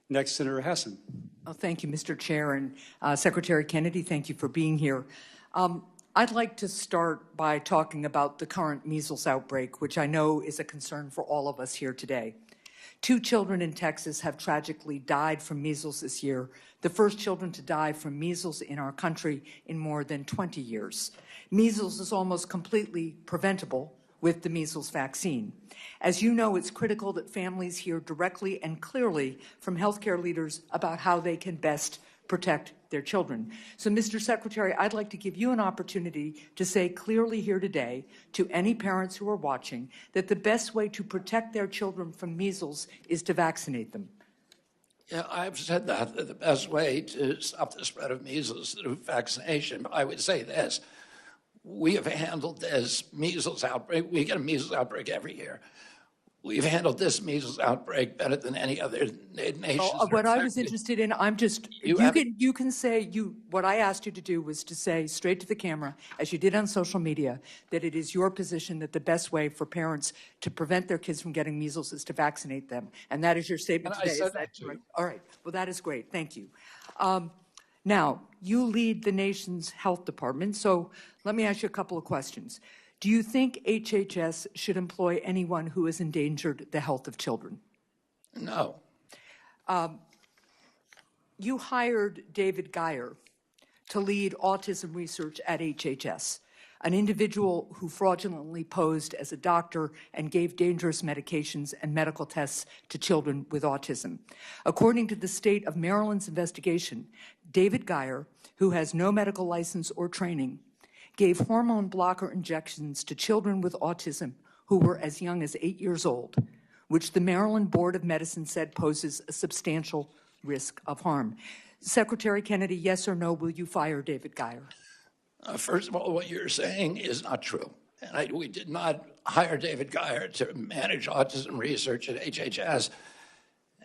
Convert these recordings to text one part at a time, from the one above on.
Next, Senator Hassan. Oh, thank you, Mr. Chair, and Secretary Kennedy, thank you for being here. I'd like to start by talking about the current measles outbreak, which I know is a concern for all of us here today. 2 children in Texas have tragically died from measles this year, the first children to die from measles in our country in more than 20 years. Measles is almost completely preventable with the measles vaccine. As you know, it's critical that families hear directly and clearly from healthcare leaders about how they can best protect their children. So, Mr. Secretary, I'd like to give you an opportunity to say clearly here today to any parents who are watching that the best way to protect their children from measles is to vaccinate them. Yeah, I've said that the best way to stop the spread of measles is through vaccination. But I would say this. We have handled this measles outbreak. We get a measles outbreak every year. We've handled this measles outbreak better than any other nation. What I was interested in, you can say, what I asked you to do was to say straight to the camera, as you did on social media, that it is your position that the best way for parents to prevent their kids from getting measles is to vaccinate them. And that is your statement today. I said that too. Right? All right. Well, that is great. Thank you. Now, you lead the nation's health department, so let me ask you a couple of questions. Do you think HHS should employ anyone who has endangered the health of children? No. You hired David Geier to lead autism research at HHS, an individual who fraudulently posed as a doctor and gave dangerous medications and medical tests to children with autism. According to the state of Maryland's investigation, David Geier, who has no medical license or training, gave hormone blocker injections to children with autism who were as young as 8 years old, which the Maryland Board of Medicine said poses a substantial risk of harm. Secretary Kennedy, yes or no, will you fire David Geier? First of all, what you're saying is not true. And we did not hire David Geier to manage autism research at HHS.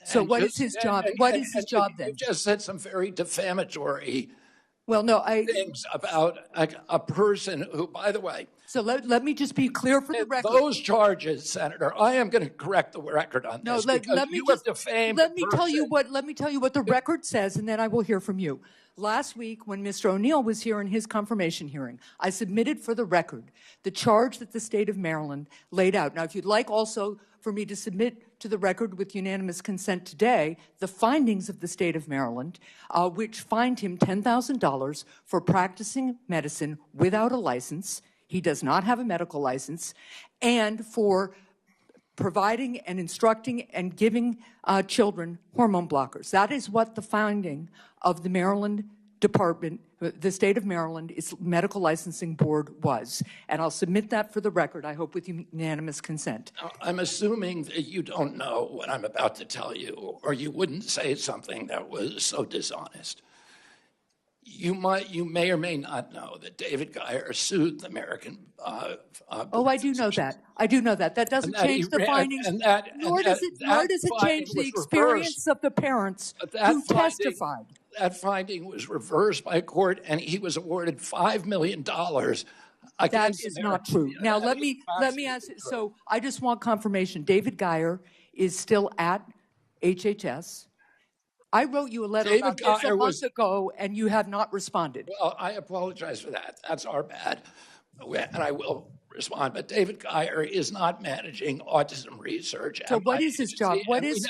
So what is his job? What is his job then? You just said some very defamatory things about a person who, by the way. So let me just be clear for the record. Those charges, Senator, I am going to correct the record on this. Let me tell you what the record says, and then I will hear from you. Last week, when Mr. O'Neill was here in his confirmation hearing, I submitted for the record the charge that the state of Maryland laid out. Now, if you'd like also for me to submit to the record with unanimous consent today the findings of the state of Maryland, which fined him $10,000 for practicing medicine without a license. He does not have a medical license, and for providing and instructing and giving children hormone blockers. That is what the finding of the Maryland Department, the state of Maryland, its medical licensing board was. And I'll submit that for the record, I hope with unanimous consent. I'm assuming that you don't know what I'm about to tell you, or you wouldn't say something that was so dishonest. You may or may not know that David Geier sued the American. I do know that. I do know that. That doesn't change the findings, nor does it change the experience of the parents who testified. That finding was reversed by court, and he was awarded $5 million. That is not true. Now let me ask. So I just want confirmation. David Geier is still at HHS. I wrote you a letter about this a month ago, and you have not responded. Well, I apologize for that. That's our bad, and I will respond. But David Geier is not managing autism research. So what is his job? What is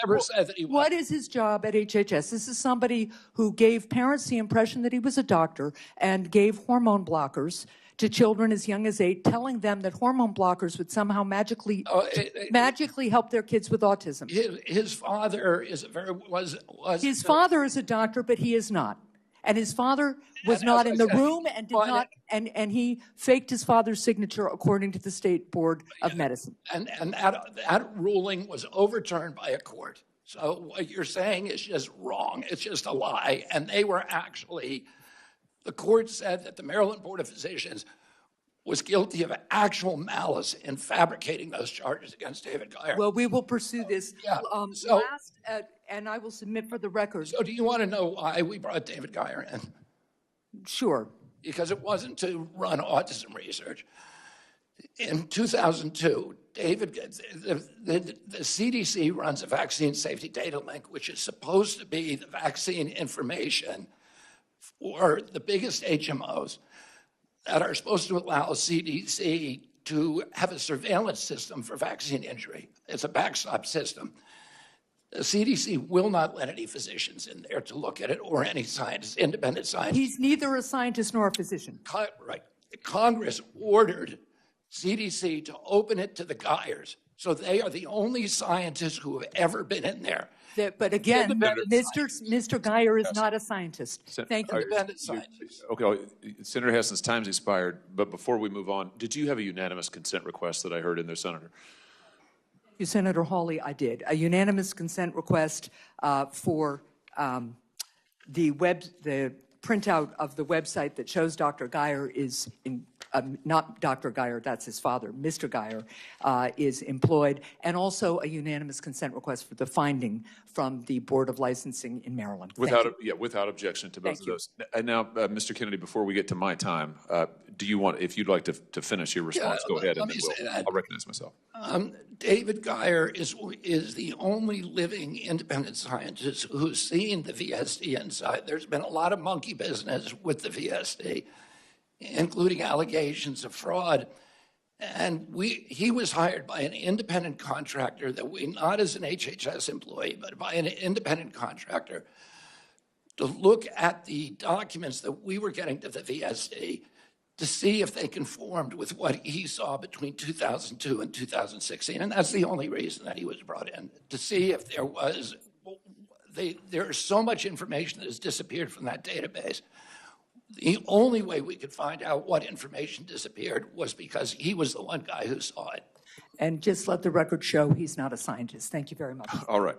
his job at HHS? This is somebody who gave parents the impression that he was a doctor and gave hormone blockers to children as young as 8, telling them that hormone blockers would somehow magically help their kids with autism. His father His father is a doctor, but he is not. And his father was not in the room and did not, and he faked his father's signature according to the State Board of Medicine. And that ruling was overturned by a court. So what you're saying is just wrong. It's just a lie. And they were actually, the court said that the Maryland Board of Physicians was guilty of actual malice in fabricating those charges against David Geier. Well, we will pursue this. And I will submit for the record. So do you want to know why we brought David Geier in? Sure. Because it wasn't to run autism research. In 2002, the CDC runs a vaccine safety data link, which is supposed to be the vaccine information for the biggest HMOs that are supposed to allow CDC to have a surveillance system for vaccine injury. It's a backstop system. The CDC will not let any physicians in there to look at it or any scientists, independent scientists. He's neither a scientist nor a physician. Right. Congress ordered CDC to open it to the Geiers. So they are the only scientists who have ever been in there. But again, Mr. Geier is not a scientist. Thank you. Independent scientists. Okay, well, Senator Hassan's time's expired, but before we move on, did you have a unanimous consent request that I heard in there, Senator? You, Senator Hawley, I did. A unanimous consent request for the printout of the website that shows Dr. Geier is not Dr. Geier, that's his father, Mr. Geier, is employed, and also a unanimous consent request for the finding from the Board of Licensing in Maryland. Without objection to both of those. And now, Mr. Kennedy, before we get to my time, do you want, if you'd like to finish your response, go ahead, and then I'll recognize myself. David Geier is the only living independent scientist who's seen the VSD inside. There's been a lot of monkey business with the VSD, including allegations of fraud. And he was hired by an independent contractor not as an HHS employee, but by an independent contractor to look at the documents that we were getting to the VSD to see if they conformed with what he saw between 2002 and 2016. And that's the only reason that he was brought in, to see if there was, there's so much information that has disappeared from that database. The only way we could find out what information disappeared was because he was the one guy who saw it. And just let the record show he's not a scientist. Thank you very much. All right.